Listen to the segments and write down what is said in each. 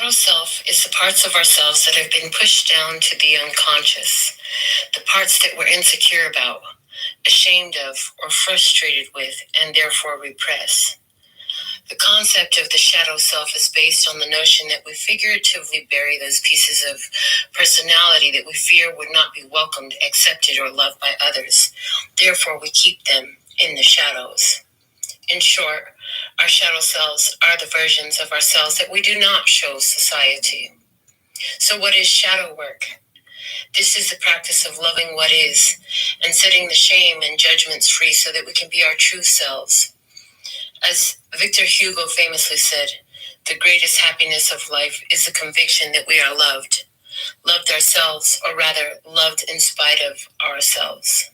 shadow self is the parts of ourselves that have been pushed down to the unconscious, the parts that we're insecure about, ashamed of, or frustrated with, and therefore repress. The concept of the shadow self is based on the notion that we figuratively bury those pieces of personality that we fear would not be welcomed, accepted, or loved by others. Therefore, we keep them in the shadows. In short, our shadow selves are the versions of ourselves that we do not show society. So what is shadow work? This is the practice of loving what is and setting the shame and judgments free so that we can be our true selves. As Victor Hugo famously said, the greatest happiness of life is the conviction that we are loved ourselves, or rather loved in spite of ourselves.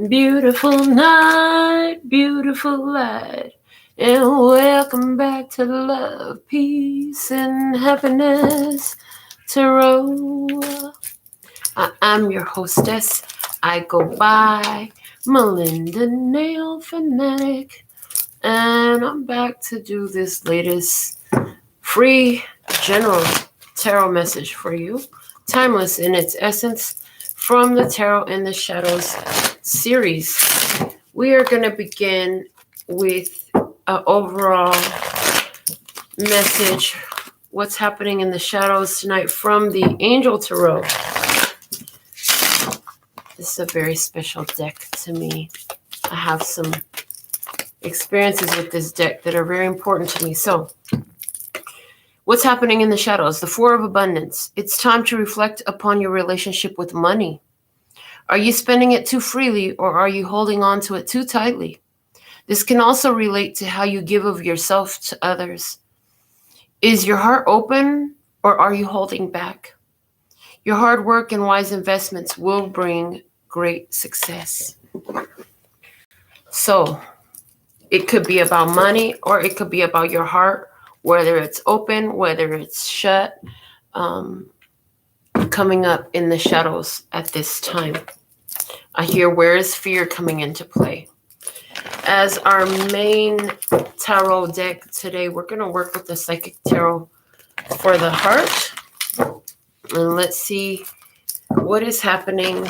Beautiful night, beautiful light, and welcome back to Love, Peace, and Happiness Tarot. I'm your hostess. I go by Melinda, NailFanatic, and I'm back to do this latest free general tarot message for you, timeless in its essence, from the Tarot in the Shadows series. We are going to begin with an overall message, what's happening in the shadows tonight from the Angel Tarot. This is a very special deck to me. I have some experiences with this deck that are very important to me. So, what's happening in the shadows? The Four of Abundance. It's time to reflect upon your relationship with money. Are you spending it too freely, or are you holding on to it too tightly? This can also relate to how you give of yourself to others. Is your heart open, or are you holding back? Your hard work and wise investments will bring great success. So, it could be about money, or it could be about your heart, whether it's open, whether it's shut, coming up in the shadows at this time. I hear, where is fear coming into play? As our main tarot deck today, we're going to work with the Psychic Tarot for the heart. And let's see what is happening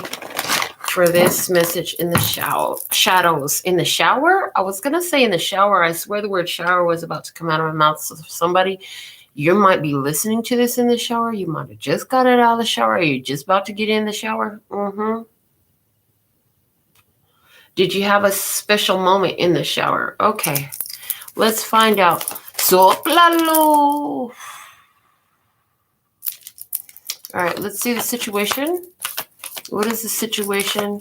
for this message in the shadows. In the shower? I was going to say in the shower. I swear the word shower was about to come out of my mouth. So somebody, you might be listening to this in the shower. You might have just got it out of the shower. Are you just about to get in the shower? Did you have a special moment in the shower? Okay, let's find out. Soplalo. All right, let's see the situation. What is the situation?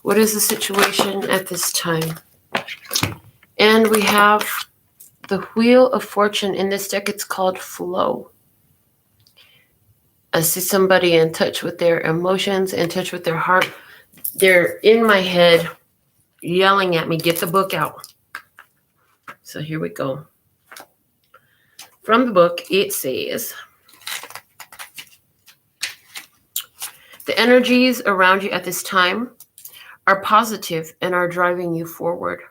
What is the situation at this time? And we have the Wheel of Fortune. In this deck, it's called Flow. I see somebody in touch with their emotions, in touch with their heart. They're in my head yelling at me, get the book out. So here we go. From the book, it says, the energies around you at this time are positive and are driving you forward.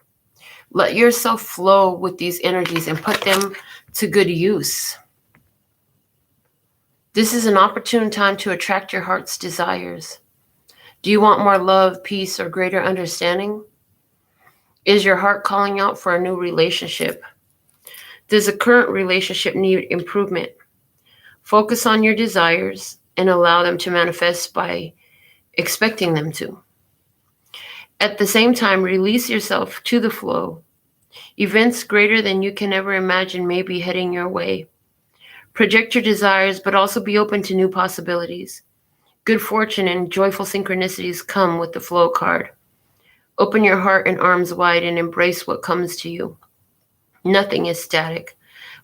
Let yourself flow with these energies and put them to good use. This is an opportune time to attract your heart's desires. Do you want more love, peace, or greater understanding? Is your heart calling out for a new relationship? Does a current relationship need improvement? Focus on your desires and allow them to manifest by expecting them to. At the same time, release yourself to the flow. Events greater than you can ever imagine may be heading your way. Project your desires, but also be open to new possibilities. Good fortune and joyful synchronicities come with the Flow card. Open your heart and arms wide and embrace what comes to you. Nothing is static.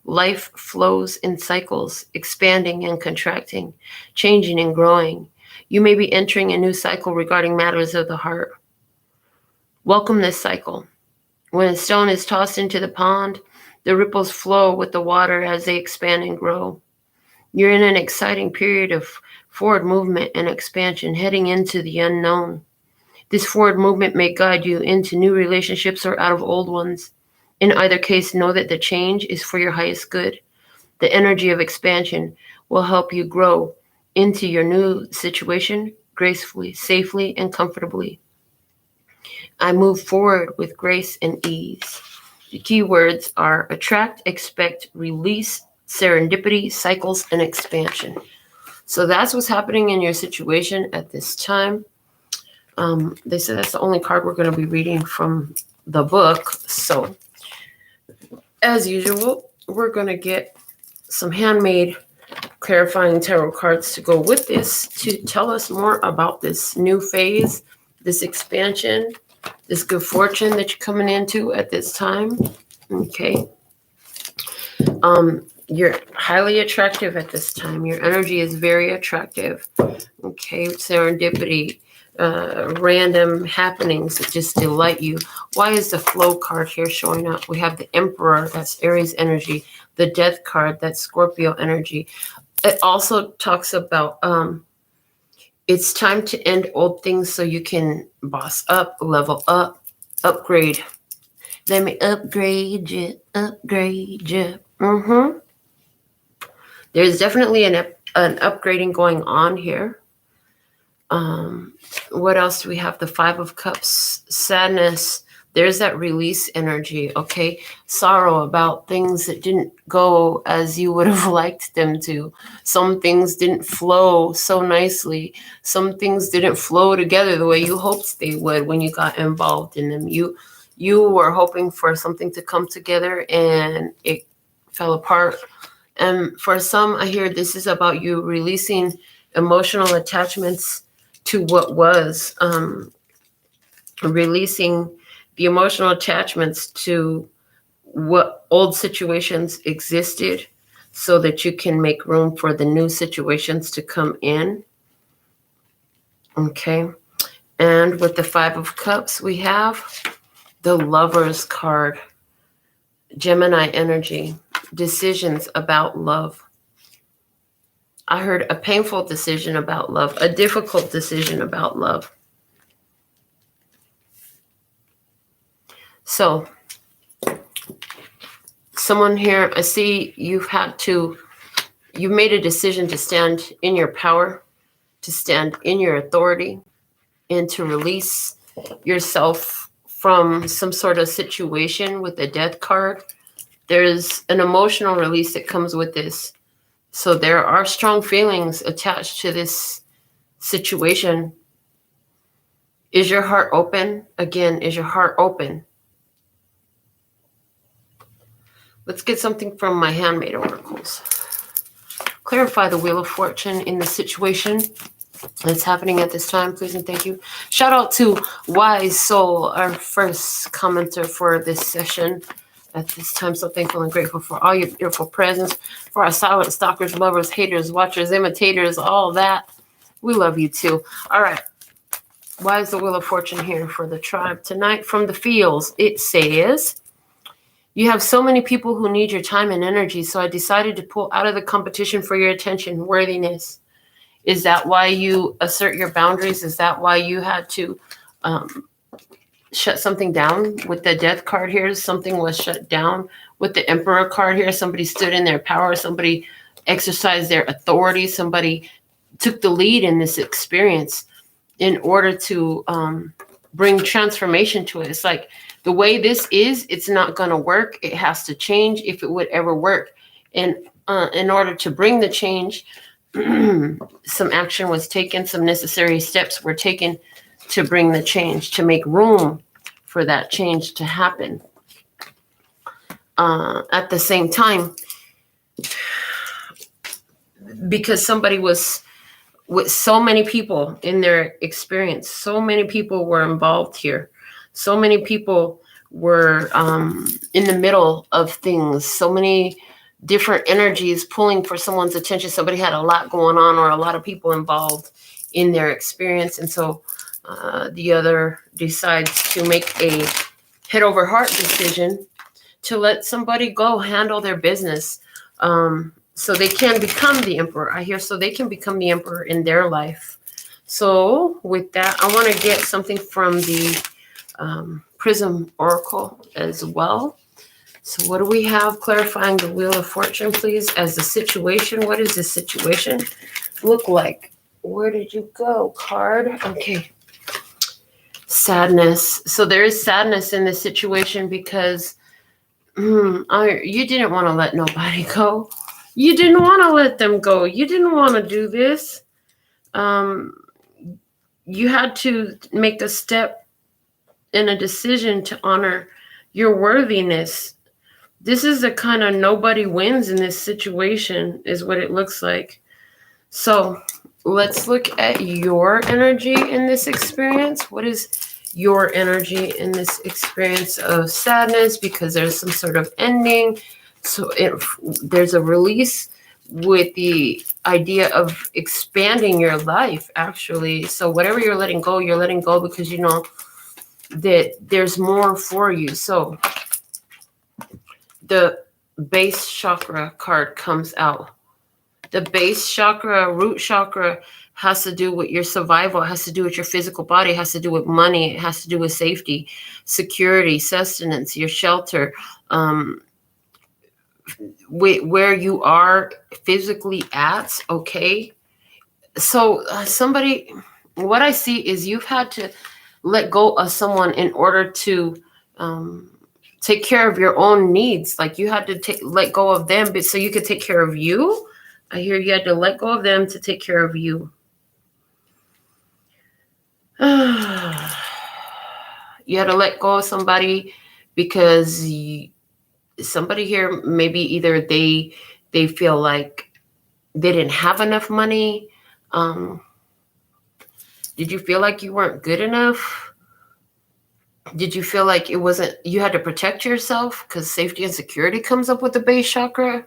Life flows in cycles, expanding and contracting, changing and growing. You may be entering a new cycle regarding matters of the heart. Welcome this cycle. When a stone is tossed into the pond, the ripples flow with the water as they expand and grow. You're in an exciting period of forward movement and expansion, heading into the unknown. This forward movement may guide you into new relationships or out of old ones. In either case, know that the change is for your highest good. The energy of expansion will help you grow into your new situation gracefully, safely, and comfortably. I move forward with grace and ease. The key words are attract, expect, release, serendipity, cycles, and expansion. So that's what's happening in your situation at this time. They said that's the only card we're going to be reading from the book. So, as usual, we're going to get some handmade clarifying tarot cards to go with this to tell us more about this new phase, this expansion, this good fortune that you're coming into at this time. Okay. You're highly attractive at this time. Your energy is very attractive. Okay. Serendipity, random happenings that just delight you. Why is the flow card here showing up? We have the Emperor, that's Aries energy. The Death card, that's Scorpio energy. It also talks about it's time to end old things so you can boss up, level up, upgrade. Let me upgrade you, upgrade you. There's definitely an upgrading going on here. What else do we have? The Five of Cups, sadness. There's that release energy, okay? Sorrow about things that didn't go as you would have liked them to. Some things didn't flow so nicely. Some things didn't flow together the way you hoped they would when you got involved in them. You were hoping for something to come together and it fell apart. And for some, I hear this is about you releasing emotional attachments to what was, releasing the emotional attachments to what old situations existed so that you can make room for the new situations to come in. Okay. And with the Five of Cups, we have the Lover's card, Gemini energy, decisions about love. I heard a painful decision about love, a difficult decision about love. So, someone here, I see you've made a decision to stand in your power, to stand in your authority, and to release yourself from some sort of situation with the Death card. There's an emotional release that comes with this. So there are strong feelings attached to this situation. Is your heart open? Again, is your heart open? Let's get something from my handmade oracles. Clarify the Wheel of Fortune in the situation that's happening at this time, please and thank you. Shout out to Wise Soul, our first commenter for this session at this time. So thankful and grateful for all your beautiful presence, for our silent stalkers, lovers, haters, watchers, imitators, all that. We love you too. All right. Why is the Wheel of Fortune here for the tribe tonight? From the fields, it says, you have so many people who need your time and energy, so I decided to pull out of the competition for your attention, worthiness. Is that why you assert your boundaries? Is that why you had to shut something down? With the Death card here, something was shut down. With the Emperor card here, somebody stood in their power. Somebody exercised their authority. Somebody took the lead in this experience in order to bring transformation to it. It's like the way this is, it's not going to work. It has to change if it would ever work. And in order to bring the change, some action was taken, some necessary steps were taken to bring the change, to make room for that change to happen. At the same time, because somebody was with so many people in their experience, so many people were involved here. So many people were in the middle of things. So many different energies pulling for someone's attention. Somebody had a lot going on or a lot of people involved in their experience. And so the other decides to make a head over heart decision to let somebody go handle their business so they can become the emperor. I hear so they can become the emperor in their life. So with that, I want to get something from the Prism Oracle as well. So what do we have clarifying the Wheel of Fortune, please? As the situation, what does the situation look like? Where did you go, card? Okay. Sadness. So there is sadness in this situation because you didn't want to let nobody go. You didn't want to let them go. You didn't want to do this. You had to make a step and a decision to honor your worthiness. This is the kind of nobody wins in this situation, is what it looks like. So let's look at your energy in this experience. What is your energy in this experience of sadness? Because there's some sort of ending. So there's a release with the idea of expanding your life, actually. So whatever you're letting go because you know that there's more for you. So the base chakra card comes out. The base chakra, root chakra, has to do with your survival. It has to do with your physical body. It has to do with money. It has to do with safety, security, sustenance, your shelter, where you are physically at. Okay. So what I see is you've had to let go of someone in order to take care of your own needs. Like you had to let go of them so you could take care of you. I hear you had to let go of them to take care of you. You had to let go of somebody because somebody here, maybe either they feel like they didn't have enough money. Did you feel like you weren't good enough? Did you feel like you had to protect yourself because safety and security comes up with the base chakra?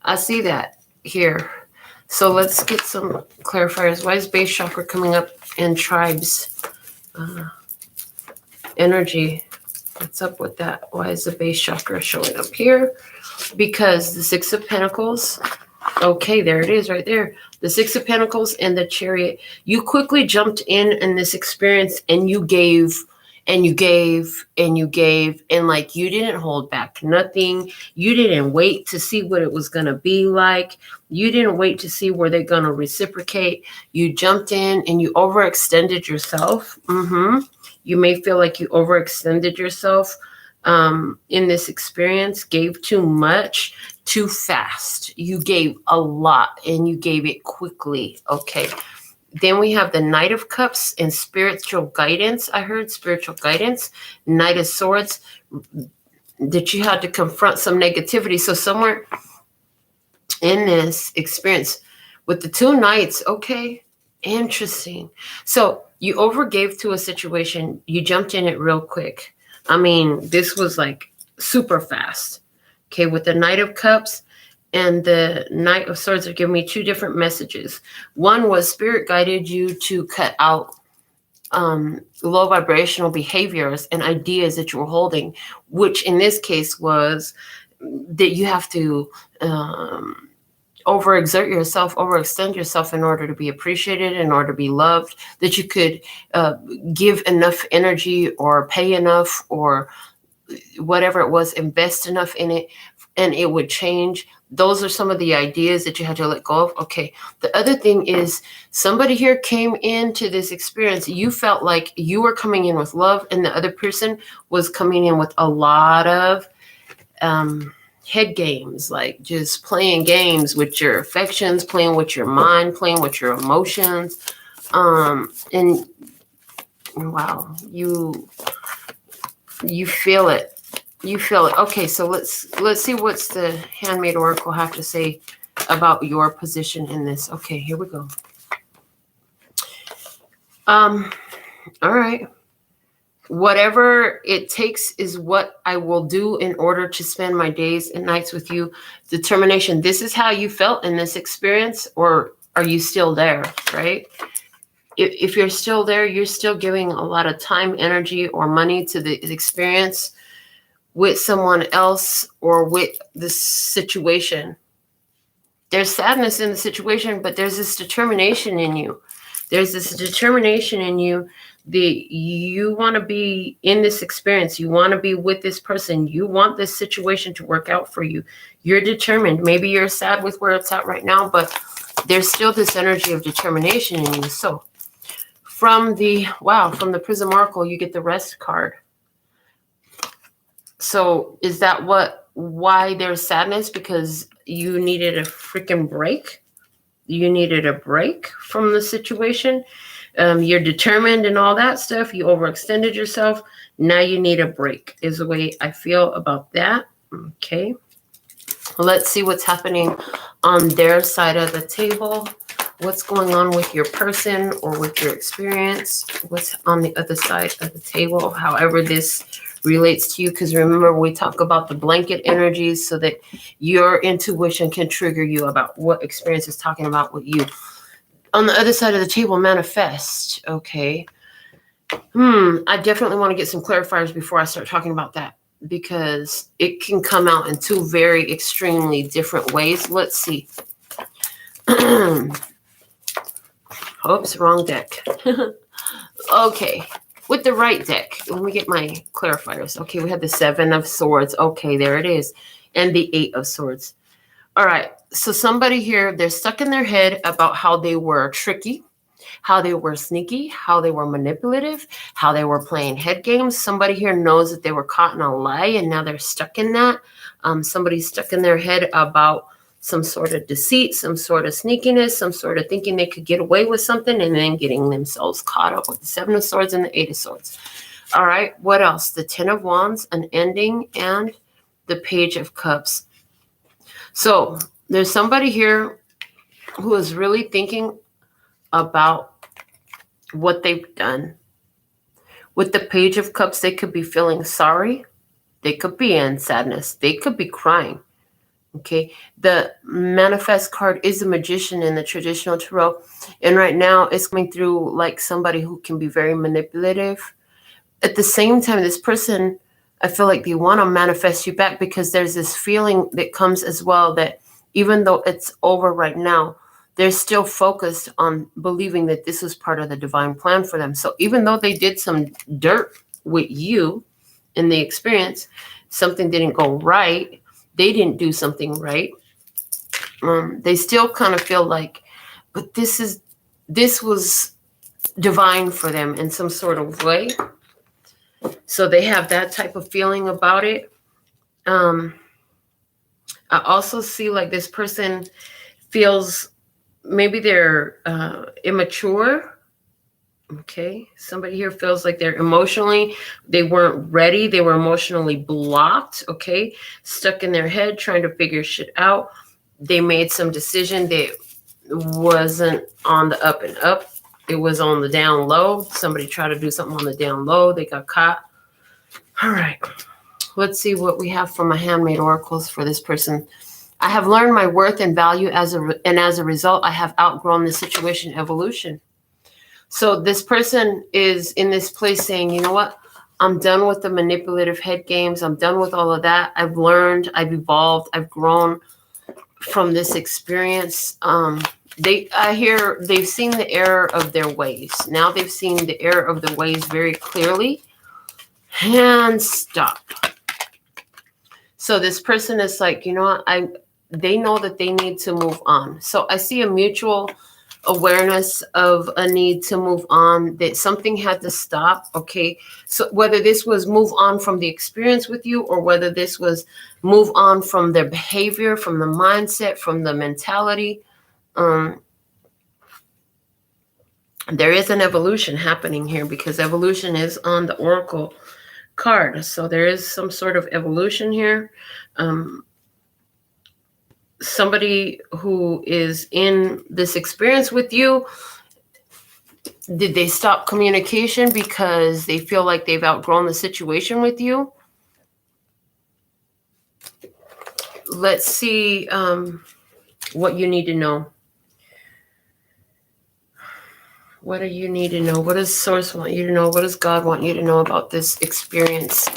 I see that here. So let's get some clarifiers. Why is base chakra coming up in tribes energy? What's up with that? Why is the base chakra showing up here? Because the Six of Pentacles. Okay, there it is right there. The Six of Pentacles and the Chariot. You quickly jumped in this experience and you gave and you gave and you gave, and like you didn't hold back nothing. You didn't wait to see what it was going to be like. You didn't wait to see where they're going to reciprocate. You jumped in and you overextended yourself. You may feel like you overextended yourself in this experience, gave too much, too fast. You gave a lot and you gave it quickly. Okay. Then we have the Knight of Cups and spiritual guidance. I heard spiritual guidance. Knight of Swords, that you had to confront some negativity. So somewhere in this experience with the two knights, okay, interesting. So you overgave to a situation. You jumped in it real quick. I mean, this was like super fast. Okay, with the Knight of Cups and the Knight of Swords are giving me two different messages. One was Spirit guided you to cut out low vibrational behaviors and ideas that you were holding, which in this case was that you have to overexert yourself, overextend yourself in order to be appreciated, in order to be loved, that you could give enough energy or pay enough or whatever it was, invest enough in it, and it would change. Those are some of the ideas that you had to let go of. Okay. The other thing is somebody here came into this experience. You felt like you were coming in with love and the other person was coming in with a lot of head games, like just playing games with your affections, playing with your mind, playing with your emotions. And wow, you feel it. You feel it. Okay, so let's see what's the Handmaid Oracle have to say about your position in this. Okay, here we go. All right. Whatever it takes is what I will do in order to spend my days and nights with you. Determination. This is how you felt in this experience, or are you still there, right? If you're still there, you're still giving a lot of time, energy, or money to the experience with someone else or with the situation. There's sadness in the situation, but there's this determination in you. There's this determination in you You want to be in this experience. You want to be with this person. You want this situation to work out for you. You're determined. Maybe you're sad with where it's at right now, but there's still this energy of determination in you. So from the Prism Oracle, you get the Rest card. So is that why there's sadness? Because you needed a freaking break? You needed a break from the situation? You're determined and all that stuff. You overextended yourself. Now you need a break is the way I feel about that. Okay. Let's see what's happening on their side of the table. What's going on with your person or with your experience? What's on the other side of the table? However this relates to you. Because remember, we talk about the blanket energies so that your intuition can trigger you about what experience is talking about with you. On the other side of the table, manifest. Okay. I definitely want to get some clarifiers before I start talking about that, because it can come out in two very extremely different ways. Let's see. Oops, wrong deck. Okay. With the right deck, let me get my clarifiers. Okay, we have the 7 of Swords. Okay, there it is. And the 8 of Swords. All right. So somebody here, they're stuck in their head about how they were tricky, how they were sneaky, how they were manipulative, how they were playing head games. Somebody here knows that they were caught in a lie and now they're stuck in that. Somebody's stuck in their head about some sort of deceit, some sort of sneakiness, some sort of thinking they could get away with something and then getting themselves caught up with the 7 of Swords and the 8 of Swords. All right. What else? The 10 of Wands, an ending, and the Page of Cups. So there's somebody here who is really thinking about what they've done. With the Page of Cups, they could be feeling sorry. They could be in sadness. They could be crying. Okay. The Manifest card is a Magician in the traditional tarot. And right now it's coming through like somebody who can be very manipulative. At the same time, this person, I feel like they want to manifest you back, because there's this feeling that comes as well that even though it's over right now, they're still focused on believing that this was part of the divine plan for them. So even though they did some dirt with you in the experience, something didn't go right, they didn't do something right, they still kind of feel like, but this was divine for them in some sort of way. So they have that type of feeling about it. I also see like this person feels maybe they're immature. Okay. Somebody here feels like they're they weren't ready. They were emotionally blocked. Okay. Stuck in their head, trying to figure shit out. They made some decision that wasn't on the up and up. It was on the down low. Somebody tried to do something on the down low. They got caught. All right. Let's see what we have from my handmade oracles for this person. I have learned my worth and value as a result, I have outgrown the situation evolution. So this person is in this place saying, you know what? I'm done with the manipulative head games. I'm done with all of that. I've learned, I've evolved, I've grown from this experience. I hear they've seen the error of their ways. Now they've seen the error of their ways very clearly. And stop. So this person is like, you know what? They know that they need to move on. So I see a mutual awareness of a need to move on, that something had to stop. Okay. So whether this was move on from the experience with you, or whether this was move on from their behavior, from the mindset, from the mentality, there is an evolution happening here, because evolution is on the Oracle card. So there is some sort of evolution here. Somebody who is in this experience with you, did they stop communication because they feel like they've outgrown the situation with you? Let's see what you need to know. What do you need to know? What does Source want you to know? What does God want you to know about this experience?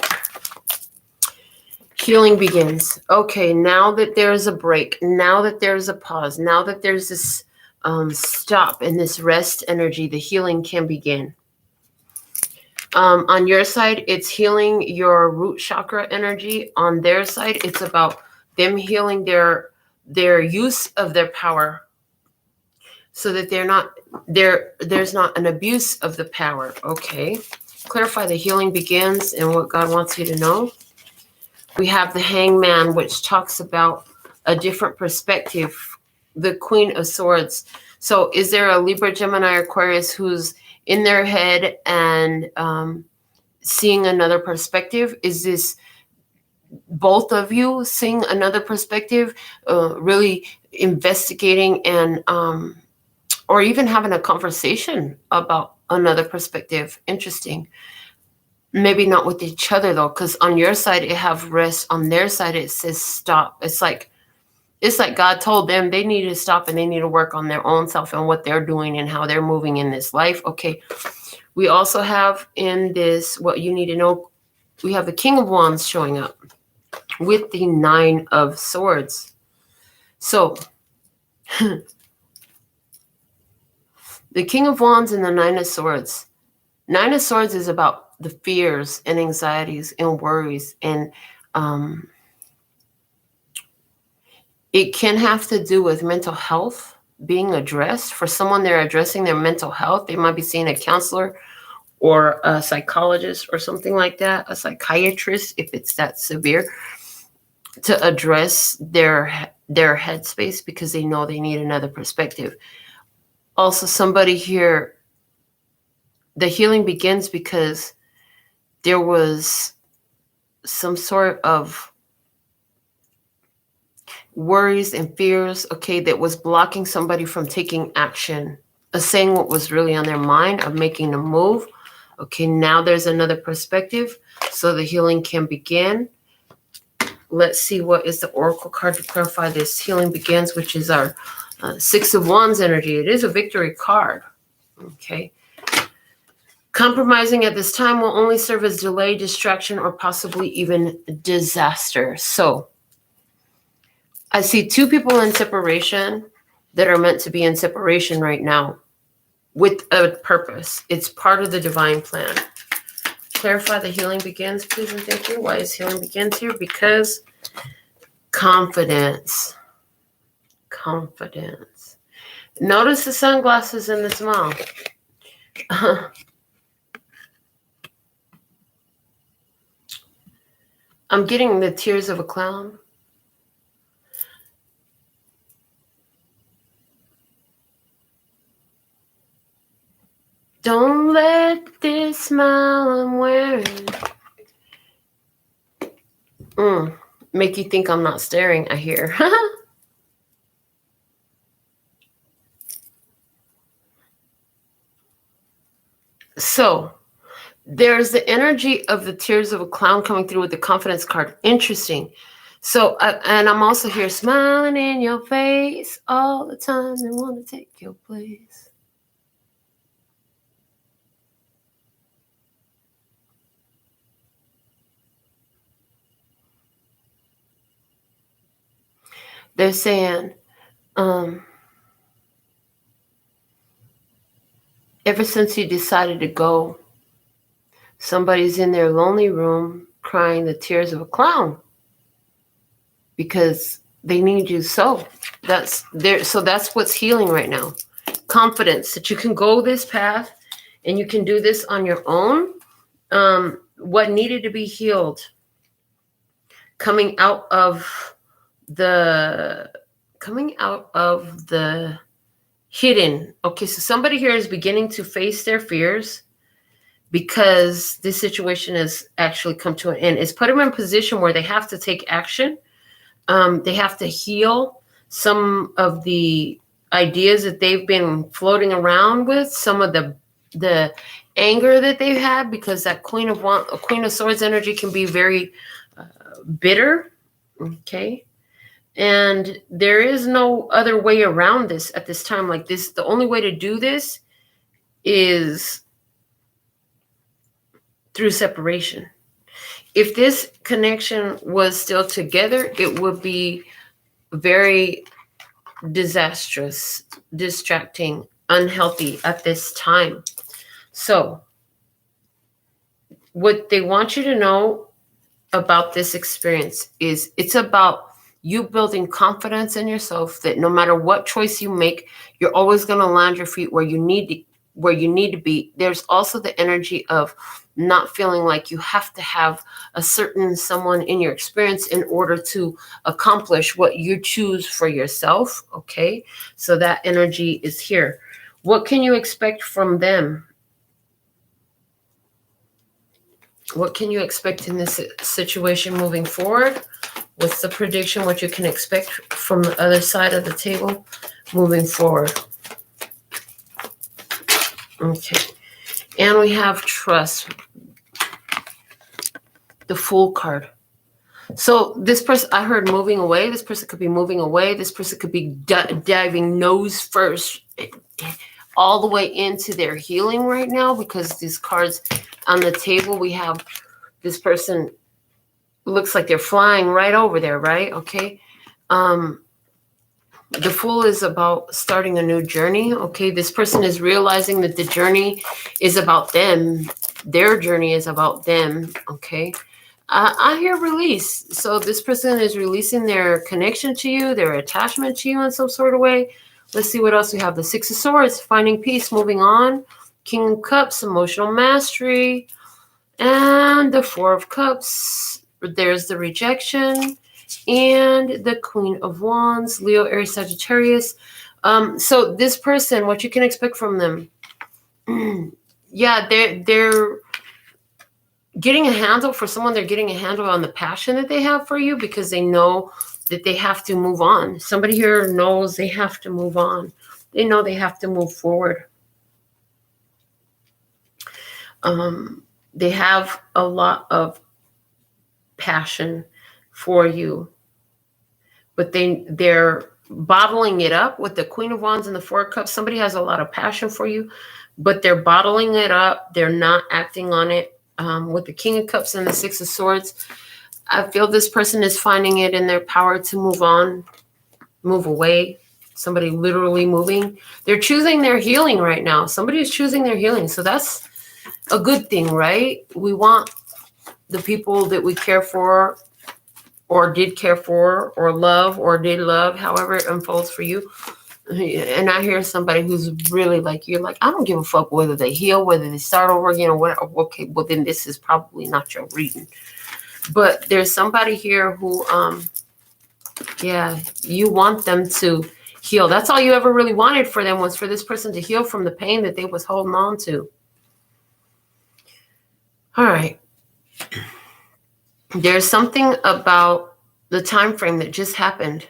Healing begins. Okay, now that there's a break, now that there's a pause, now that there's this stop and this rest energy, the healing can begin. On your side, it's healing your root chakra energy. On their side, it's about them healing their use of their power, so that there's not an abuse of the power. Okay. Clarify the healing begins and what God wants you to know. We have the Hangman, which talks about a different perspective, the Queen of Swords. So is there a Libra, Gemini, Aquarius who's in their head and seeing another perspective? Is this both of you seeing another perspective, really investigating and or even having a conversation about another perspective? Interesting. Maybe not with each other though, because on your side it have rest, on their side it says stop. It's like God told them they need to stop and they need to work on their own self and what they're doing and how they're moving in this life. Okay. We also have in this, what you need to know, we have the King of Wands showing up with the Nine of Swords. So the King of Wands and the Nine of Swords. Nine of Swords is about the fears and anxieties and worries, and it can have to do with mental health being addressed. For someone, they're addressing their mental health. They might be seeing a counselor or a psychologist or something like that, a psychiatrist if it's that severe, to address their headspace because they know they need another perspective. Also, somebody here, the healing begins because there was some sort of worries and fears, okay, that was blocking somebody from taking action, saying what was really on their mind, of making a move. Okay, now there's another perspective, so the healing can begin. Let's see what is the Oracle card to clarify this. Healing begins, which is our Six of Wands energy. It is a victory card. Okay. Compromising at this time will only serve as delay, distraction, or possibly even disaster. So I see two people in separation that are meant to be in separation right now with a purpose. It's part of the divine plan. Clarify the healing begins, please and thank you. Why is healing begins here? Because confidence. Confidence. Notice the sunglasses and the smile. I'm getting the tears of a clown. Don't let this smile I'm wearing make you think I'm not staring, I hear. So there's the energy of the tears of a clown coming through with the confidence card. Interesting. So, and I'm also here smiling in your face all the time. They want to take your place. They're saying, ever since you decided to go, somebody's in their lonely room crying the tears of a clown because they need you. So that's there. So that's what's healing right now. Confidence that you can go this path and you can do this on your own. What needed to be healed coming out of the hidden. Okay, so somebody here is beginning to face their fears because this situation has actually come to an end. It's put them in a position where they have to take action. They have to heal some of the ideas that they've been floating around with, some of the anger that they've had, because that Queen of Swords energy can be very bitter. Okay. And there is no other way around this at this time. Like this, the only way to do this is through separation. If this connection was still together, it would be very disastrous, distracting, unhealthy at this time. So what they want you to know about this experience is it's about you building confidence in yourself that no matter what choice you make, you're always going to land your feet where you need to be. There's also the energy of not feeling like you have to have a certain someone in your experience in order to accomplish what you choose for yourself. Okay, so that energy is here. What can you expect from them? What can you expect in this situation moving forward? What's the prediction? What you can expect from the other side of the table moving forward? Okay. And we have trust. The Fool card. So this person, I heard moving away. This person could be moving away. This person could be diving nose first all the way into their healing right now, because these cards on the table, we have this person looks like they're flying right over there, right? Okay. The Fool is about starting a new journey. Okay. This person is realizing that the journey is about them. Their journey is about them. Okay. I hear release. So this person is releasing their connection to you, their attachment to you in some sort of way. Let's see what else we have. The Six of Swords, finding peace, moving on. King of Cups, emotional mastery. And the Four of Cups. There's the rejection. And the Queen of Wands, Leo, Aries, Sagittarius. So this person, what you can expect from them. Yeah, they're getting a handle for someone. They're getting a handle on the passion that they have for you because they know that they have to move on. Somebody here knows they have to move on. They know they have to move forward. They have a lot of passion for you, but they're bottling it up with the Queen of Wands and the Four of Cups. Somebody has a lot of passion for you, but they're bottling it up. They're not acting on it. With the King of Cups and the Six of Swords, I feel this person is finding it in their power to move on, move away. Somebody literally moving. They're choosing their healing right now. Somebody is choosing their healing. So that's a good thing, right? We want the people that we care for or did care for or love or did love, however it unfolds for you. And I hear somebody who's really like, you're like, I don't give a fuck whether they heal, whether they start over again or whatever. Okay, well then this is probably not your reading. But there's somebody here who, yeah, you want them to heal. That's all you ever really wanted for them, was for this person to heal from the pain that they was holding on to. All right. There's something about the time frame that just happened.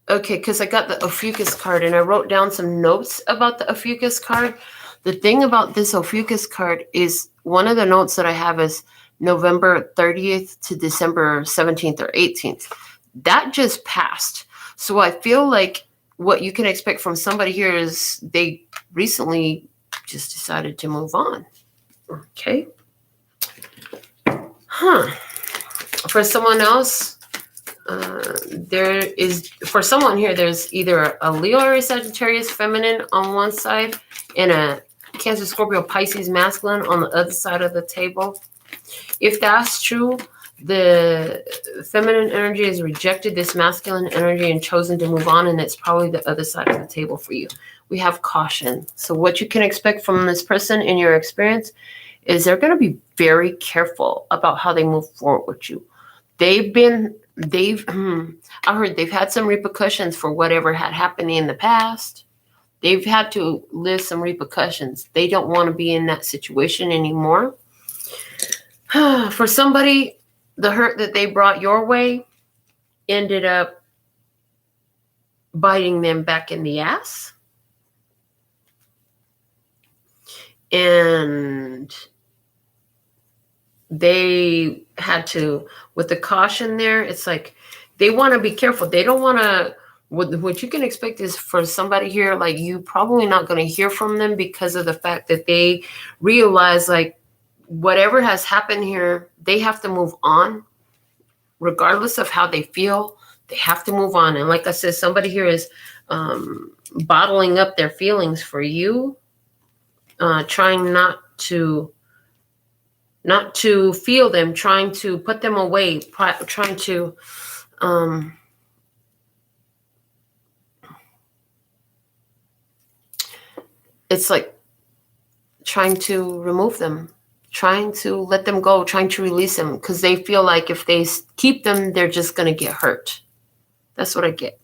Okay, because I got the Ophiuchus card and I wrote down some notes about the Ophiuchus card. The thing about this Ophiuchus card is one of the notes that I have is November 30th to December 17th or 18th. That just passed. So I feel like what you can expect from somebody here is they recently just decided to move on. Okay. For someone else, for someone here, there's either a Leo or a Sagittarius feminine on one side and a Cancer, Scorpio, Pisces masculine on the other side of the table. If that's true, the feminine energy has rejected this masculine energy and chosen to move on, and it's probably the other side of the table for you. We have caution. So what you can expect from this person in your experience is they're going to be very careful about how they move forward with you. I heard they've had some repercussions for whatever had happened in the past. They've had to live some repercussions. They don't want to be in that situation anymore. For somebody, the hurt that they brought your way ended up biting them back in the ass. And they had to, with the caution there, it's like they want to be careful. They don't want to, what you can expect is for somebody here, like you probably not going to hear from them because of the fact that they realize like whatever has happened here, they have to move on regardless of how they feel. They have to move on. And like I said, somebody here is bottling up their feelings for you, trying not to not to feel them, trying to put them away, trying to it's like trying to remove them, trying to let them go, trying to release them, because they feel like if they keep them, they're just going to get hurt. That's what I get.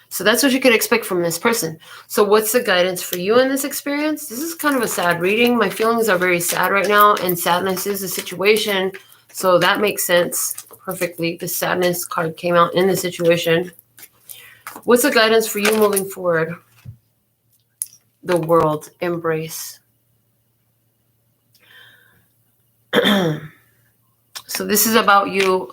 So that's what you could expect from this person. So what's the guidance for you in this experience? This is kind of a sad reading. My feelings are very sad right now, and sadness is a situation. So that makes sense perfectly. The sadness card came out in the situation. What's the guidance for you moving forward? The world, embrace. So this is about you.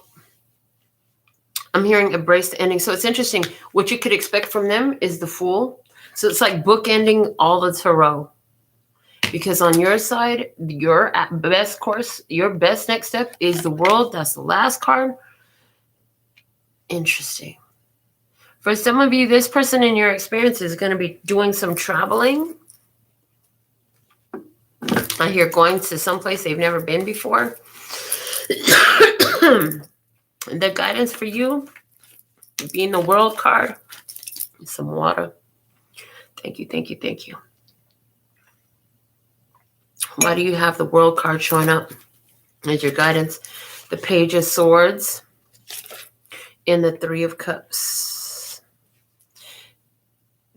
I'm hearing embrace the ending. So it's interesting. What you could expect from them is the Fool. So it's like bookending all the tarot. Because on your side, your best course, your best next step is the World. That's the last card. Interesting. For some of you, this person in your experience is going to be doing some traveling. I hear going to someplace they've never been before. The guidance for you, being the World card, some water. Thank you, thank you, thank you. Why do you have the World card showing up as your guidance? The Page of Swords and the Three of Cups.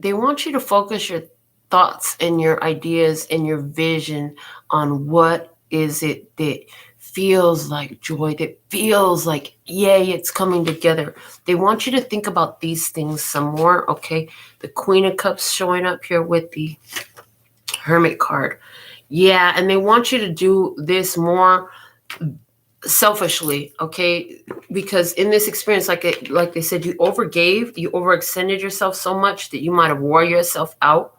They want you to focus your thoughts and your ideas and your vision on what is it that feels like joy, that feels like, yay, it's coming together. They want you to think about these things some more, okay? The Queen of Cups showing up here with the Hermit card. Yeah, and they want you to do this more selfishly, okay? Because in this experience, like they said, you overgave, you overextended yourself so much that you might have wore yourself out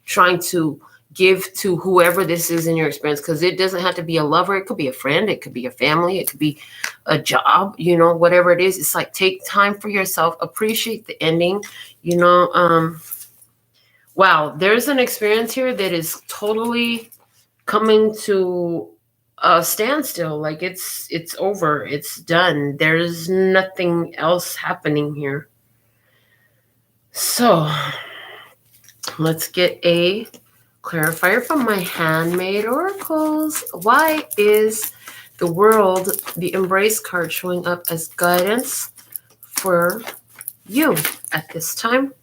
trying to give to whoever this is in your experience, because it doesn't have to be a lover. It could be a friend. It could be a family. It could be a job, you know, whatever it is. It's like, take time for yourself, appreciate the ending, you know. Wow, there's an experience here that is totally coming to a standstill. Like it's over. It's done. There's nothing else happening here. So let's get a clarifier from my handmade oracles. Why is the World, the Embrace card, showing up as guidance for you at this time?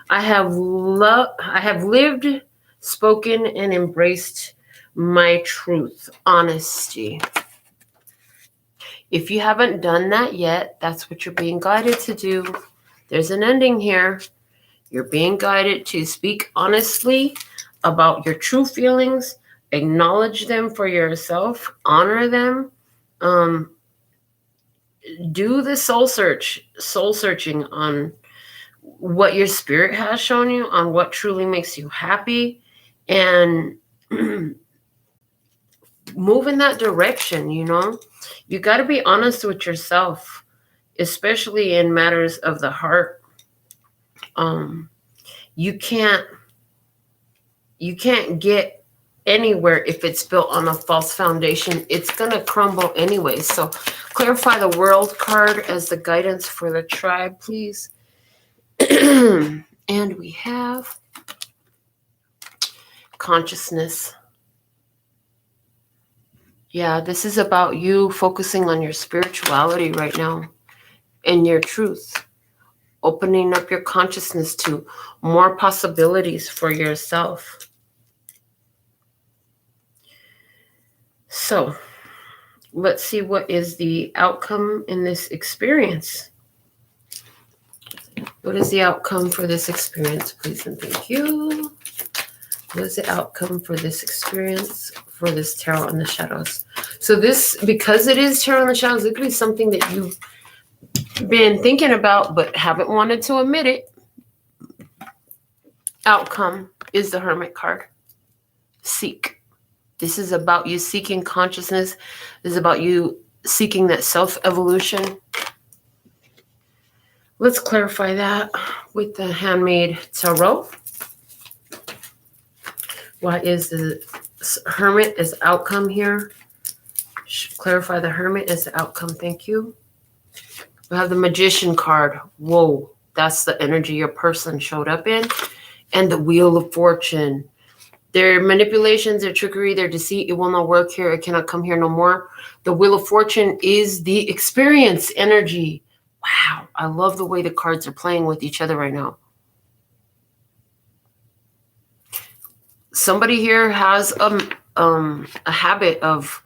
I have lived, spoken, and embraced my truth, honesty. If you haven't done that yet, that's what you're being guided to do. There's an ending here. You're being guided to speak honestly about your true feelings, acknowledge them for yourself, honor them, do the soul searching on what your spirit has shown you, on what truly makes you happy, and move in that direction, you know? You got to be honest with yourself, especially in matters of the heart. You can't get anywhere if it's built on a false foundation. It's going to crumble anyway. So clarify the World card as the guidance for the tribe, please. And we have consciousness. Yeah, this is about you focusing on your spirituality right now and your truth. Opening up your consciousness to more possibilities for yourself. So, let's see what is the outcome in this experience. What is the outcome for this experience, please and thank you? What is the outcome for this experience for this Tarot in the Shadows? So this, because it is Tarot in the Shadows, it could be something that you've been thinking about but haven't wanted to admit it. Outcome is the Hermit card. Seek. This is about you seeking consciousness. This is about you seeking that self-evolution. Let's clarify that with the Handmade Tarot. What is the Hermit is outcome here. Clarify the Hermit as the outcome. Thank you. We have the Magician card. Whoa, that's the energy your person showed up in. And the Wheel of Fortune. Their manipulations, their trickery, their deceit, it will not work here. It cannot come here no more. The Wheel of Fortune is the experience energy. Wow, I love the way the cards are playing with each other right now. Somebody here has a habit of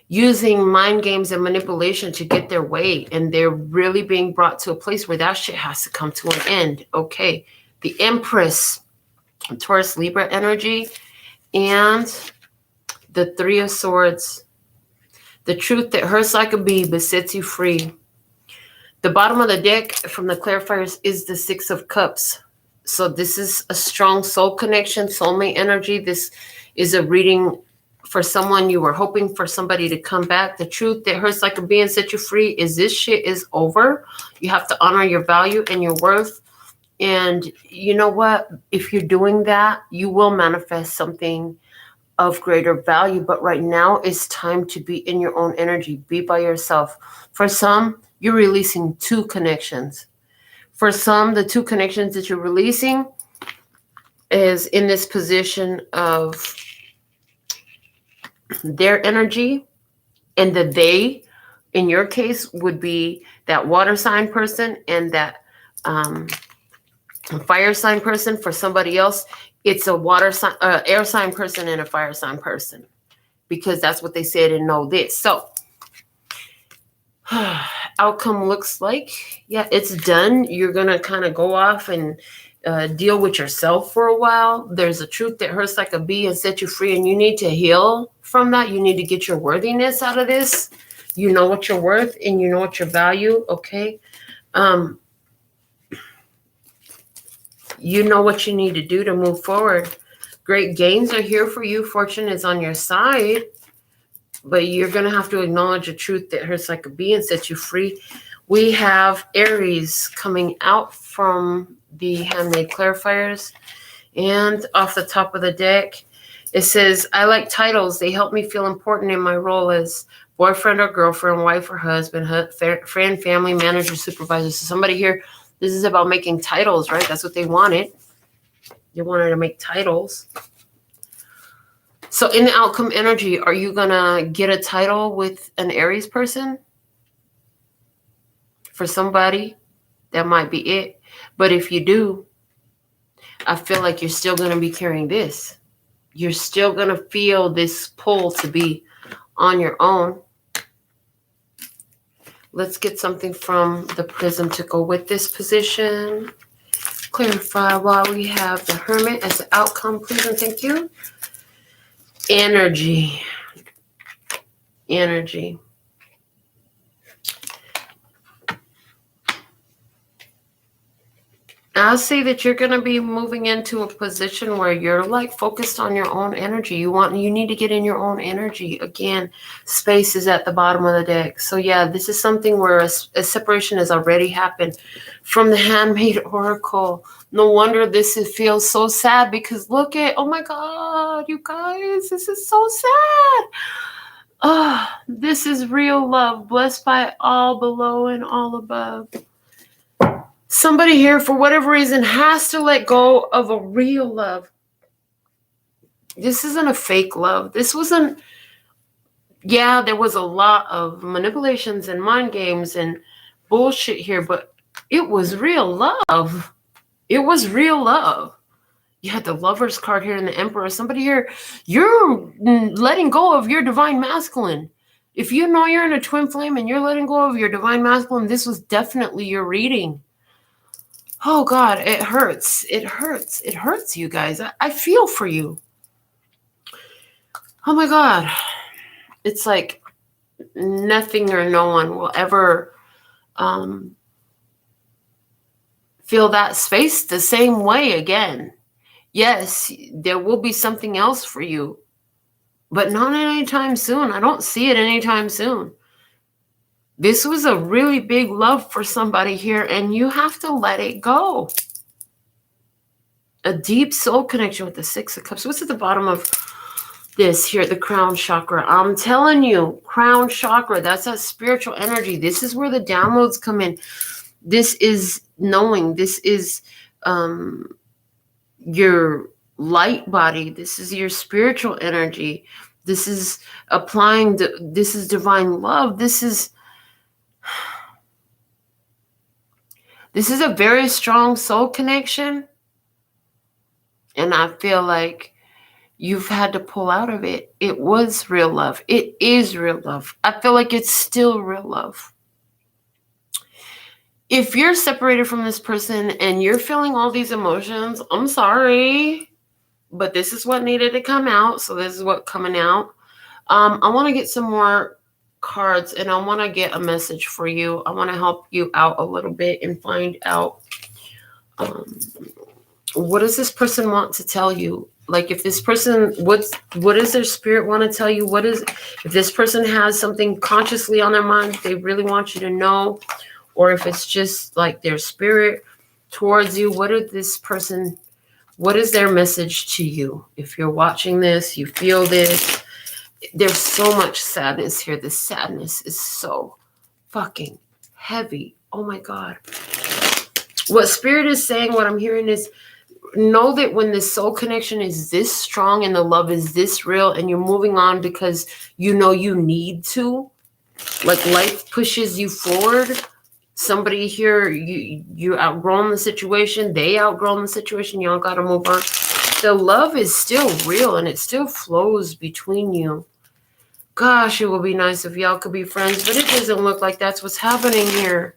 using mind games and manipulation to get their way, and they're really being brought to a place where that shit has to come to an end. Okay, the Empress, Taurus Libra energy, and the Three of Swords. The truth that hurts like a bee but sets you free. The bottom of the deck from the clarifiers is the Six of Cups. So this is a strong soul connection, soulmate energy. This is a reading for someone you were hoping for somebody to come back. The truth that hurts like a bee and set you free is this shit is over. You have to honor your value and your worth. And you know what? If you're doing that, you will manifest something of greater value. But right now it's time to be in your own energy. Be by yourself. For some, you're releasing 2 connections. For some, the 2 connections that you're releasing is in this position of their energy, and the they, in your case, would be that water sign person and that fire sign person. For somebody else, it's a water sign, air sign person and a fire sign person, because that's what they said and know this. So outcome looks like, yeah, it's done. You're going to kind of go off and deal with yourself for a while. There's a truth that hurts like a bee and set you free, and you need to heal from that. You need to get your worthiness out of this. You know what you're worth and you know what your value, okay? You know what you need to do to move forward. Great gains are here for you. Fortune is on your side. But you're going to have to acknowledge a truth that hurts like a bee and sets you free. We have Aries coming out from the handmade clarifiers. And off the top of the deck, it says, I like titles. They help me feel important in my role as boyfriend or girlfriend, wife or husband, friend, family, manager, supervisor. So somebody here, this is about making titles, right? That's what they wanted. They wanted to make titles. So in the outcome energy, are you going to get a title with an Aries person? For somebody, that might be it. But if you do, I feel like you're still going to be carrying this. You're still going to feel this pull to be on your own. Let's get something from the prism to go with this position. Clarify why we have the Hermit as the outcome, please, and thank you. Energy. I'll say that you're going to be moving into a position where you're like focused on your own energy. You need to get in your own energy. Again, space is at the bottom of the deck. So yeah, this is something where a separation has already happened from the handmade oracle. No wonder this feels so sad, because look at, oh my God, you guys, this is so sad. This is real love, blessed by all below and all above. Somebody here, for whatever reason, has to let go of a real love. This isn't a fake love. This wasn't, yeah, there was a lot of manipulations and mind games and bullshit here, but it was real love. It was real love. You had the Lover's card here and the Emperor. Somebody here, you're letting go of your divine masculine. If you know you're in a twin flame and you're letting go of your divine masculine, this was definitely your reading. Oh, God, it hurts. It hurts. It hurts, you guys. I feel for you. Oh, my God. It's like nothing or no one will ever feel that space the same way again. Yes, there will be something else for you, but not anytime soon. I don't see it anytime soon. This was a really big love for somebody here, and you have to let it go. A deep soul connection with the Six of Cups. What's at the bottom of this here, the crown chakra. I'm telling you, crown chakra, that's that spiritual energy. This is where the downloads come in. This is knowing. This is your light body. This is your spiritual energy. This is applying, this is divine love. This is a very strong soul connection. And I feel like you've had to pull out of it. It was real love. It is real love. I feel like it's still real love. If you're separated from this person and you're feeling all these emotions, I'm sorry, but this is what needed to come out. So this is what's coming out. I want to get some more cards, and I want to get a message for you. I want to help you out a little bit and find out what does this person want to tell you? Like, if this person, what does their spirit want to tell you? If this person has something consciously on their mind they really want you to know, or if it's just like their spirit towards you, what is their message to you? If you're watching this, you feel this. There's so much sadness here. The sadness is so fucking heavy. Oh my God. What spirit is saying, what I'm hearing is, know that when the soul connection is this strong and the love is this real and you're moving on because you know you need to, like life pushes you forward. Somebody here, you outgrown the situation, they outgrown the situation, y'all got to move on. The love is still real and it still flows between you. Gosh, it would be nice if y'all could be friends, but it doesn't look like that's what's happening here.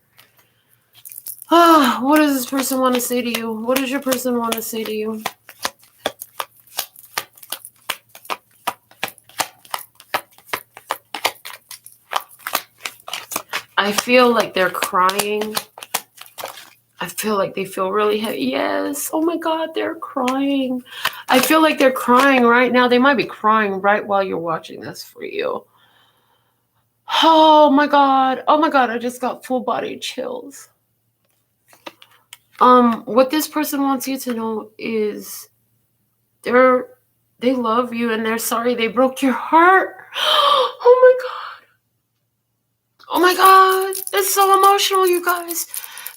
What does this person want to say to you? What does your person want to say to you? I feel like they're crying. I feel like they feel really heavy. Yes. Oh my God, they're crying. I feel like they're crying right now. They might be crying right while you're watching this for you. Oh my God. Oh my God. I just got full body chills. What this person wants you to know is they love you and they're sorry they broke your heart. Oh my God. Oh my God. It's so emotional, you guys.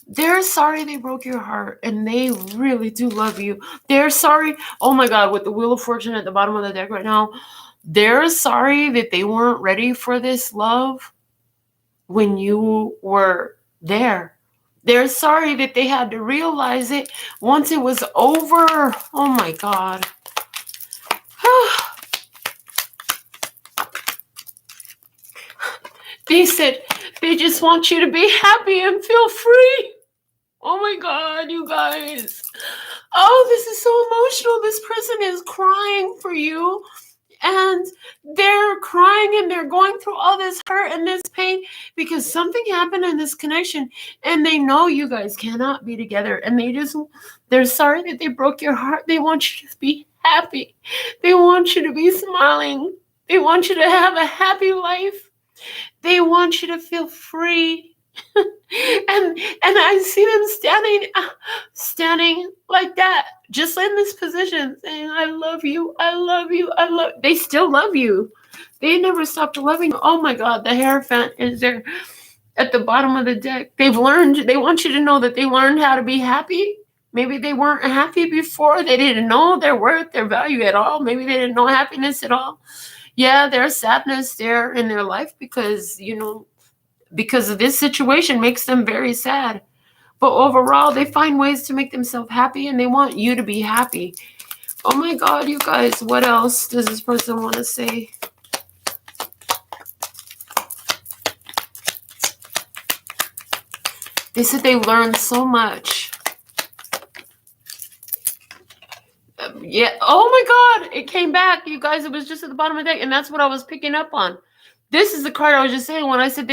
They're sorry they broke your heart and they really do love you. They're sorry. Oh my God, with the Wheel of Fortune at the bottom of the deck right now, they're sorry that they weren't ready for this love when you were there. They're sorry that they had to realize it once it was over. Oh my God. They said they just want you to be happy and feel free. Oh my God, you guys. Oh, this is so emotional. This person is crying for you. And they're crying and they're going through all this hurt and this pain because something happened in this connection. And they know you guys cannot be together. And they're sorry that they broke your heart. They want you to be happy. They want you to be smiling. They want you to have a happy life. They want you to feel free. and I see them standing like that, just in this position, saying, I love you, I love you, I love. They still love you. They never stopped loving you. Oh my God, the Hierophant is there at the bottom of the deck. They want you to know that they learned how to be happy. Maybe they weren't happy before. They didn't know their worth, their value at all. Maybe they didn't know happiness at all. Yeah, there's sadness there in their life because of this situation makes them very sad. But overall, they find ways to make themselves happy and they want you to be happy. Oh my God, you guys, what else does this person want to say? They said they learned so much. Yeah. Oh my God, it came back, you guys. It was just at the bottom of the deck, and that's what I was picking up on. This is the card I was just saying when I said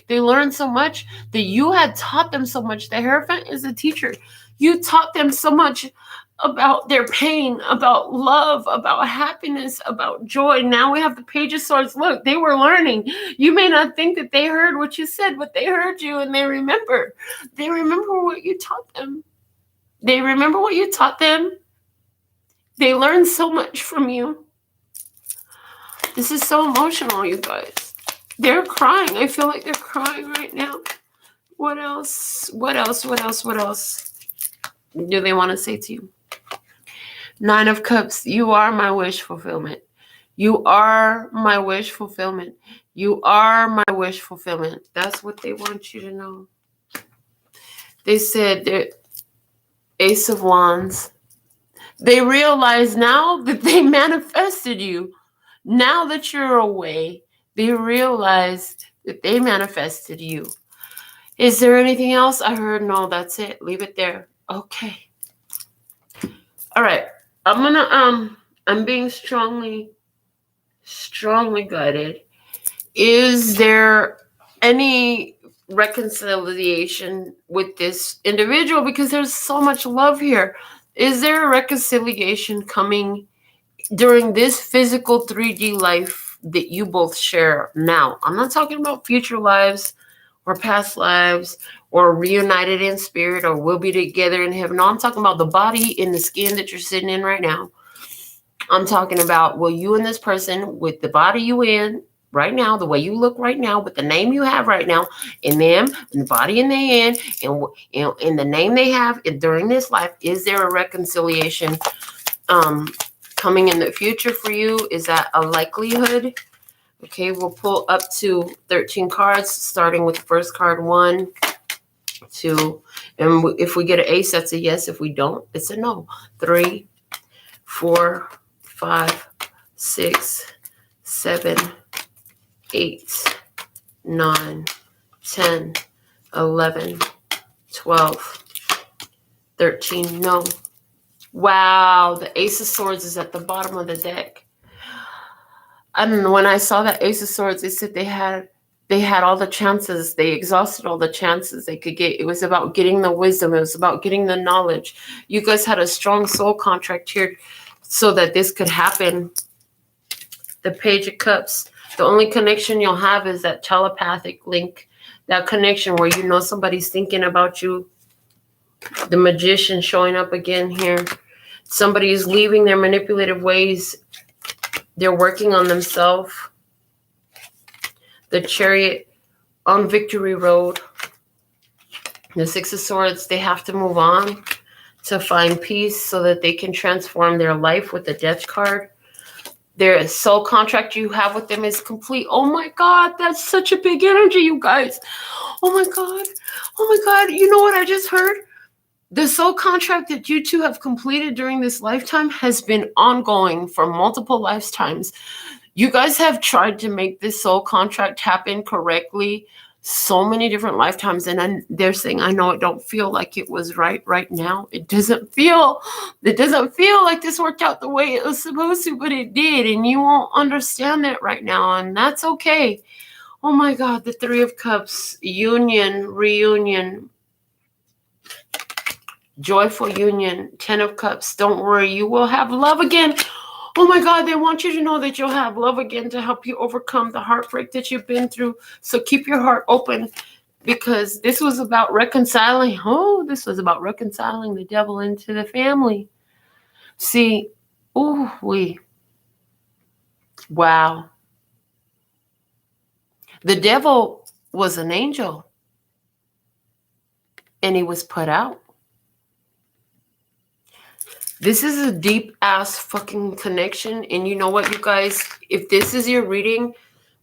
they learned so much, that you had taught them so much. The Hierophant is a teacher. You taught them so much about their pain, about love, about happiness, about joy. Now we have the Page of Swords. Look, they were learning. You may not think that they heard what you said, but they heard you and they remember. They remember what you taught them. They remember what you taught them. They learned so much from you. This is so emotional, you guys. They're crying. I feel like they're crying right now. What else? What else? What else? What else do they want to say to you? 9 of Cups. You are my wish fulfillment. You are my wish fulfillment. You are my wish fulfillment. That's what they want you to know. They said they're Ace of Wands. They realize now that they manifested you. Now that you're away, they realize that they manifested you. Is there anything else? I heard no, that's it. Leave it there. Okay. All right. I'm being strongly guided. Is there any reconciliation with this individual? Because there's so much love here. Is there a reconciliation coming during this physical 3D life that you both share now? I'm not talking about future lives or past lives or reunited in spirit or we'll be together in heaven. No, I'm talking about the body and the skin that you're sitting in right now. I'm talking about, will you and this person with the body you in right now, the way you look right now, with the name you have right now, in them, and the body in they in, and the name they have during this life, is there a reconciliation coming in the future for you? Is that a likelihood? Okay, we'll pull up to 13 cards, starting with the first card, 1, 2, and if we get an ace, that's a yes. If we don't, it's a no. 3, 4, 5, 6, 7, 8, 9, 10, 11, 12, 13, no. Wow, the Ace of Swords is at the bottom of the deck. I don't know, when I saw that Ace of Swords, they said they had all the chances. They exhausted all the chances they could get. It was about getting the wisdom. It was about getting the knowledge. You guys had a strong soul contract here so that this could happen. The Page of Cups. The only connection you'll have is that telepathic link, that connection where you know somebody's thinking about you. The Magician showing up again here. Somebody is leaving their manipulative ways. They're working on themselves. The Chariot on Victory Road. The Six of Swords, they have to move on to find peace so that they can transform their life with the Death card. Their soul contract you have with them is complete. Oh my God, that's such a big energy, you guys. Oh my God. Oh my God. You know what I just heard? The soul contract that you two have completed during this lifetime has been ongoing for multiple lifetimes. You guys have tried to make this soul contract happen correctly so many different lifetimes, and they're saying, I know it don't feel like it was right now. It doesn't feel like this worked out the way it was supposed to, but it did, and you won't understand that right now, and that's okay. Oh my God, the Three of Cups, union, reunion, joyful union. 10 of Cups, don't worry, you will have love again. Oh my God, they want you to know that you'll have love again to help you overcome the heartbreak that you've been through. So keep your heart open, because this was about reconciling. Oh, this was about reconciling the devil into the family. See, wow. The devil was an angel, and he was put out. This is a deep ass fucking connection. And you know what, you guys, if this is your reading,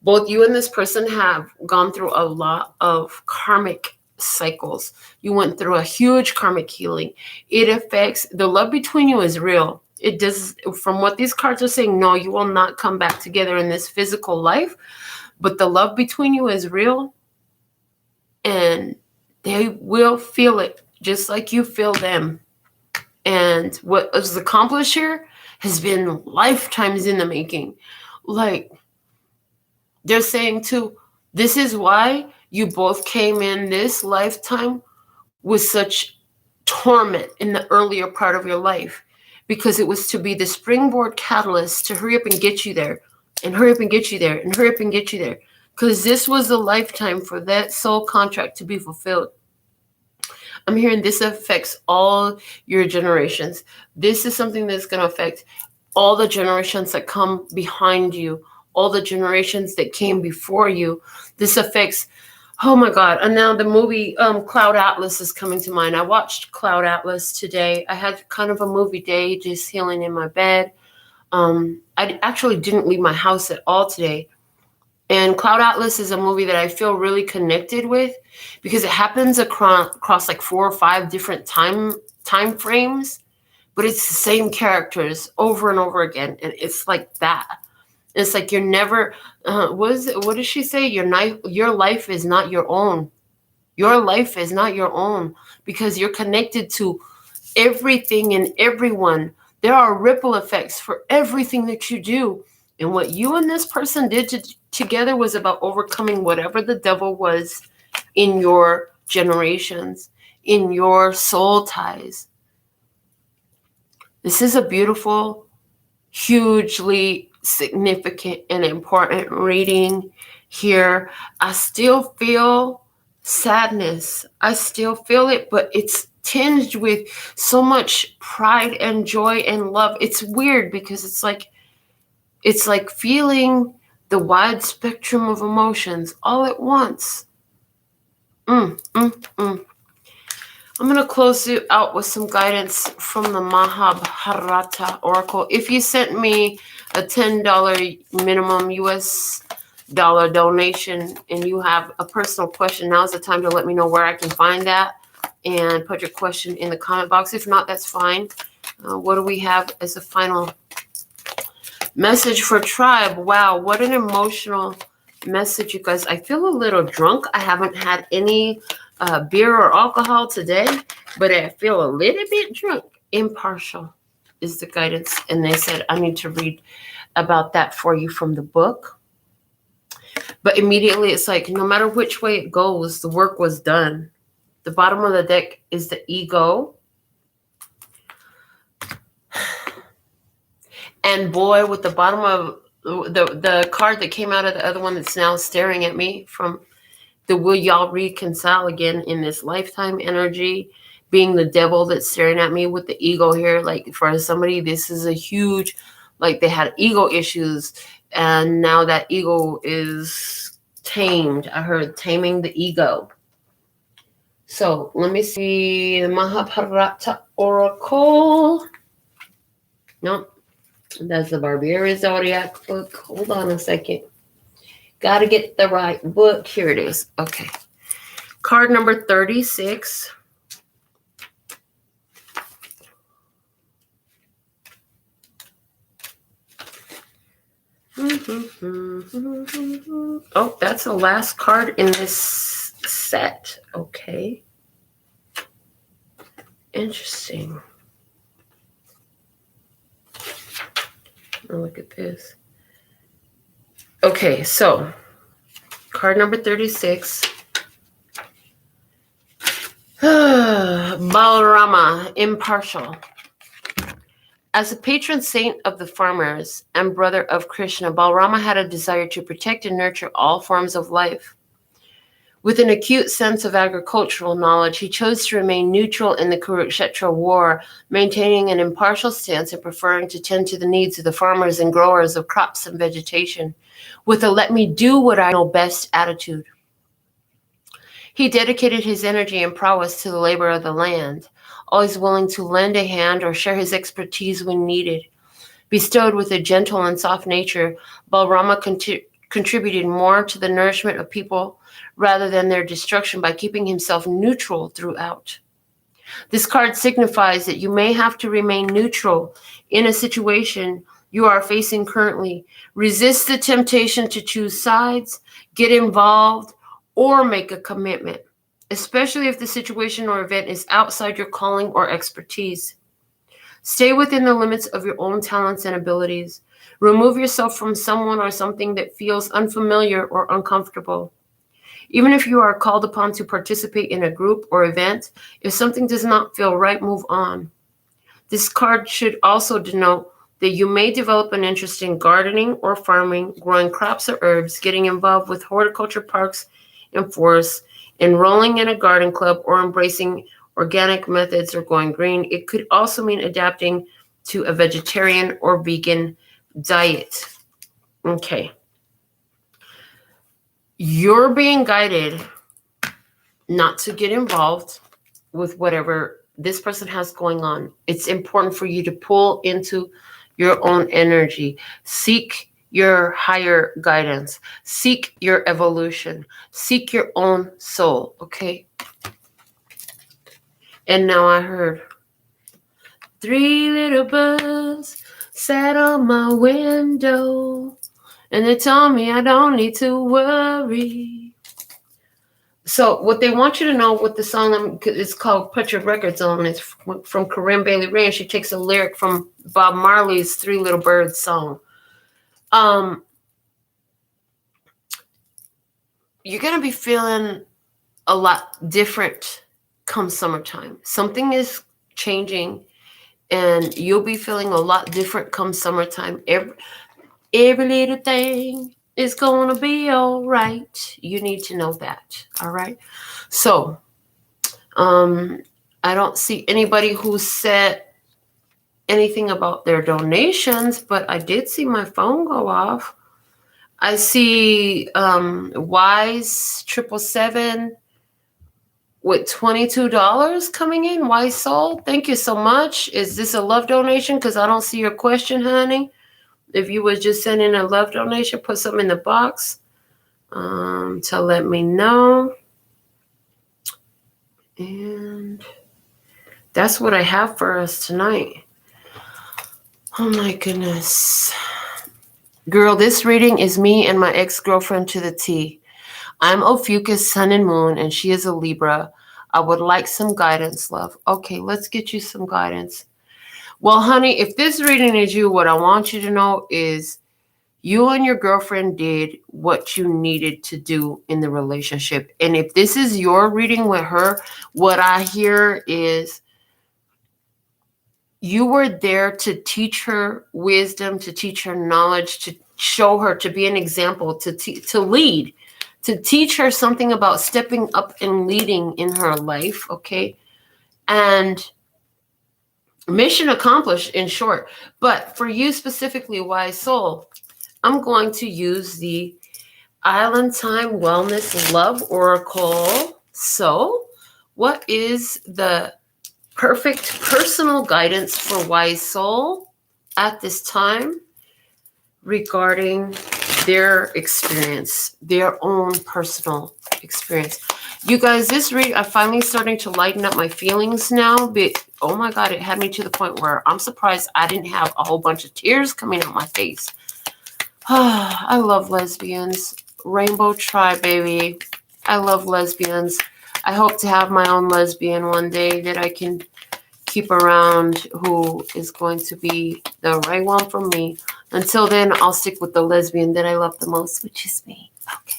both you and this person have gone through a lot of karmic cycles. You went through a huge karmic healing. It affects, the love between you is real. It does, from what these cards are saying, no, you will not come back together in this physical life, but the love between you is real, and they will feel it just like you feel them. And what was accomplished here has been lifetimes in the making. Like, they're saying too, this is why you both came in this lifetime with such torment in the earlier part of your life, because it was to be the springboard catalyst to hurry up and get you there, and hurry up and get you there, and hurry up and get you there. Because this was the lifetime for that soul contract to be fulfilled. I'm hearing this affects all your generations. This is something that's going to affect all the generations that come behind you, all the generations that came before you. This affects, oh my God. And now the movie Cloud Atlas is coming to mind. I watched Cloud Atlas today. I had kind of a movie day, just healing in my bed. I actually didn't leave my house at all today. And Cloud Atlas is a movie that I feel really connected with because it happens across like 4 or 5 different time frames, but it's the same characters over and over again. And it's like that. It's like you're never, what does she say? Your life is not your own. Your life is not your own because you're connected to everything and everyone. There are ripple effects for everything that you do. And what you and this person did together was about overcoming whatever the devil was in your generations, in your soul ties. This is a beautiful, hugely significant and important reading here. I still feel sadness. I still feel it, but it's tinged with so much pride and joy and love. It's weird because it's like feeling the wide spectrum of emotions all at once. I'm going to close it out with some guidance from the Mahabharata Oracle. If you sent me a $10 minimum US dollar donation and you have a personal question, now's the time to let me know where I can find that and put your question in the comment box. If not, that's fine. What do we have as a final message for tribe? Wow, what an emotional message, you guys. I feel a little drunk. I haven't had any beer or alcohol today, but I feel a little bit drunk. Impartial is the guidance. And they said I need to read about that for you from the book. But immediately it's like, no matter which way it goes, the work was done. The bottom of the deck is the ego. And boy, with the bottom of the card that came out of the other one that's now staring at me from the will y'all reconcile again in this lifetime energy, being the devil that's staring at me with the ego here. Like for somebody, this is a huge, like they had ego issues and now that ego is tamed. I heard taming the ego. So let me see the Mahabharata Oracle. Nope. That's the Barbarian Zodiac book. Hold on a second. Got to get the right book. Here it is. Okay. Card number 36. Oh, that's the last card in this set. Okay. Interesting. Oh, look at this. Okay, so card number 36. Balarama, impartial. As a patron saint of the farmers and brother of Krishna, Balarama had a desire to protect and nurture all forms of life. With an acute sense of agricultural knowledge, he chose to remain neutral in the Kurukshetra war, maintaining an impartial stance and preferring to tend to the needs of the farmers and growers of crops and vegetation, with a let me do what I know best attitude. He dedicated his energy and prowess to the labor of the land, always willing to lend a hand or share his expertise when needed. Bestowed with a gentle and soft nature, Balarama contributed more to the nourishment of people rather than their destruction by keeping himself neutral throughout. This card signifies that you may have to remain neutral in a situation you are facing currently. Resist the temptation to choose sides, get involved, or make a commitment, especially if the situation or event is outside your calling or expertise. Stay within the limits of your own talents and abilities. Remove yourself from someone or something that feels unfamiliar or uncomfortable. Even if you are called upon to participate in a group or event, if something does not feel right, move on. This card should also denote that you may develop an interest in gardening or farming, growing crops or herbs, getting involved with horticulture parks and forests, enrolling in a garden club, or embracing organic methods or going green. It could also mean adapting to a vegetarian or vegan diet. Okay. You're being guided not to get involved with whatever this person has going on. It's important for you to pull into your own energy. Seek your higher guidance. Seek your evolution. Seek your own soul, okay? And now I heard 3 little birds sat on my window, and they told me I don't need to worry. So what they want you to know with the song, it's called Put Your Records On. It's from Corinne Bailey Rae, and she takes a lyric from Bob Marley's 3 Little Birds song. You're going to be feeling a lot different come summertime. Something is changing, and you'll be feeling a lot different come summertime. Every little thing is going to be all right. You need to know that. All right. So, I don't see anybody who said anything about their donations, but I did see my phone go off. I see Wise 777 with $22 coming in. Wise Soul, thank you so much. Is this a love donation? Because I don't see your question, honey. If you was just sending a love donation, put something in the box to let me know. And that's what I have for us tonight. Oh my goodness. Girl, this reading is me and my ex-girlfriend to the T. I'm Ophiuchus Sun and Moon, and she is a Libra. I would like some guidance, love. Okay, let's get you some guidance. Well, honey, if this reading is you, what I want you to know is you and your girlfriend did what you needed to do in the relationship. And if this is your reading with her, what I hear is you were there to teach her wisdom, to teach her knowledge, to show her, to be an example, to lead, to teach her something about stepping up and leading in her life, okay? And mission accomplished, in short. But for you specifically, Wise Soul, I'm going to use the Island Time Wellness Love Oracle. So, what is the perfect personal guidance for Wise Soul at this time regarding their experience, their own personal experience? You guys, this read, I'm finally starting to lighten up my feelings now. But oh my God, it had me to the point where I'm surprised I didn't have a whole bunch of tears coming out my face. I love lesbians. Rainbow Tribe, baby. I love lesbians. I hope to have my own lesbian one day that I can keep around who is going to be the right one for me. Until then, I'll stick with the lesbian that I love the most, which is me. Okay.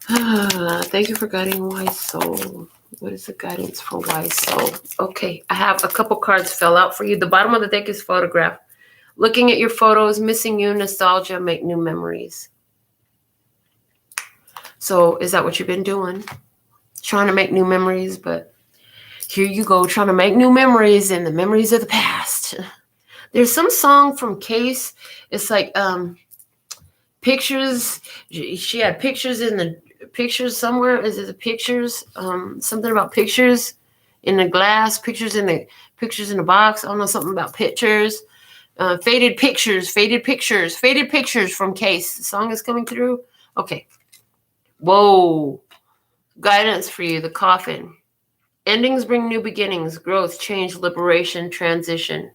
Thank you for guiding Wise Soul. What is the guidance for Wise Soul? Okay, I have a couple cards fell out for you. The bottom of the deck is photograph. Looking at your photos, missing you, nostalgia, make new memories. So is that what you've been doing? Trying to make new memories, but here you go, trying to make new memories and the memories of the past. There's some song from Case. It's like pictures. She had pictures in the pictures somewhere. Is it the pictures? Something about pictures in the glass, pictures in the box. I don't know, something about pictures. Faded pictures from Case. The song is coming through. Okay. Whoa. Guidance for you, the coffin. Endings bring new beginnings, growth, change, liberation, transition.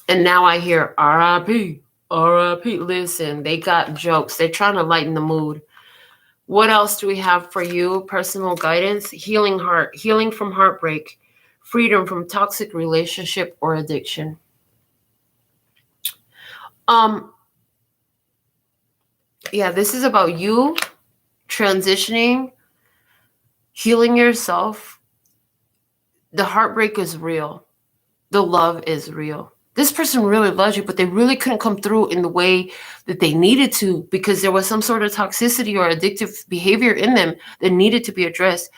And now I hear R.I.P. R.I.P. Listen, they got jokes. They're trying to lighten the mood. What else do we have for you? Personal guidance, healing heart, healing from heartbreak, freedom from toxic relationship or addiction. Yeah, this is about you transitioning, healing yourself. The heartbreak is real. The love is real. This person really loves you, but they really couldn't come through in the way that they needed to because there was some sort of toxicity or addictive behavior in them that needed to be addressed.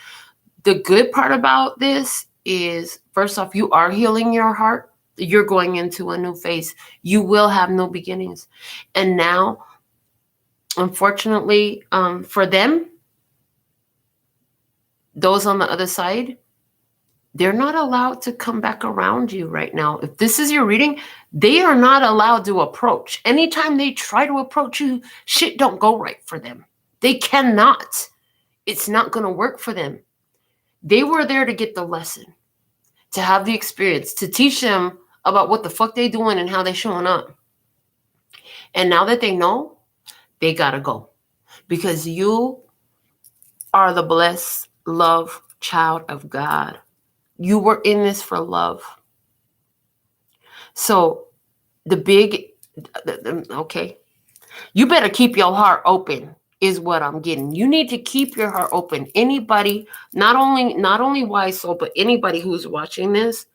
The good part about this is, first off, you are healing your heart. You're going into a new phase. You will have new beginnings. And now Unfortunately, for them, those on the other side, they're not allowed to come back around you right now. If this is your reading, they are not allowed to approach. Anytime they try to approach you, shit don't go right for them. They cannot. It's not going to work for them. They were there to get the lesson, to have the experience, to teach them about what the fuck they doing and how they showing up. And now that they know, they got to go. Because you are the blessed, loved child of God. You were in this for love. So okay, you better keep your heart open is what I'm getting. You need to keep your heart open. Anybody, not only wise soul, but anybody who's watching this,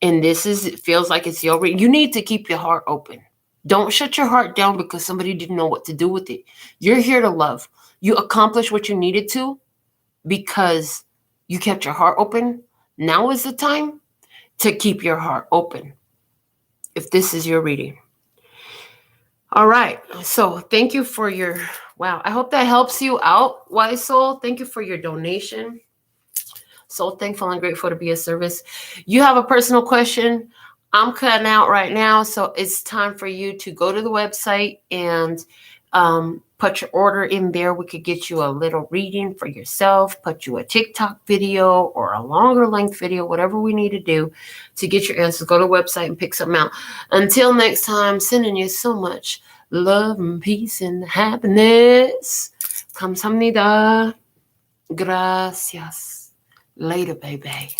and it feels like it's your reading, you need to keep your heart open. Don't shut your heart down because somebody didn't know what to do with it. You're here to love. You accomplished what you needed to because you kept your heart open. Now is the time to keep your heart open. If this is your reading. All right. So thank you for your, wow. I hope that helps you out, wise soul. Thank you for your donation. So thankful and grateful to be of service. You have a personal question. I'm cutting out right now. So it's time for you to go to the website and put your order in there. We could get you a little reading for yourself, put you a TikTok video or a longer length video, whatever we need to do to get your answers. Go to the website and pick something out. Until next time, sending you so much love and peace and happiness. Kamsahamnida. Gracias. Later, baby.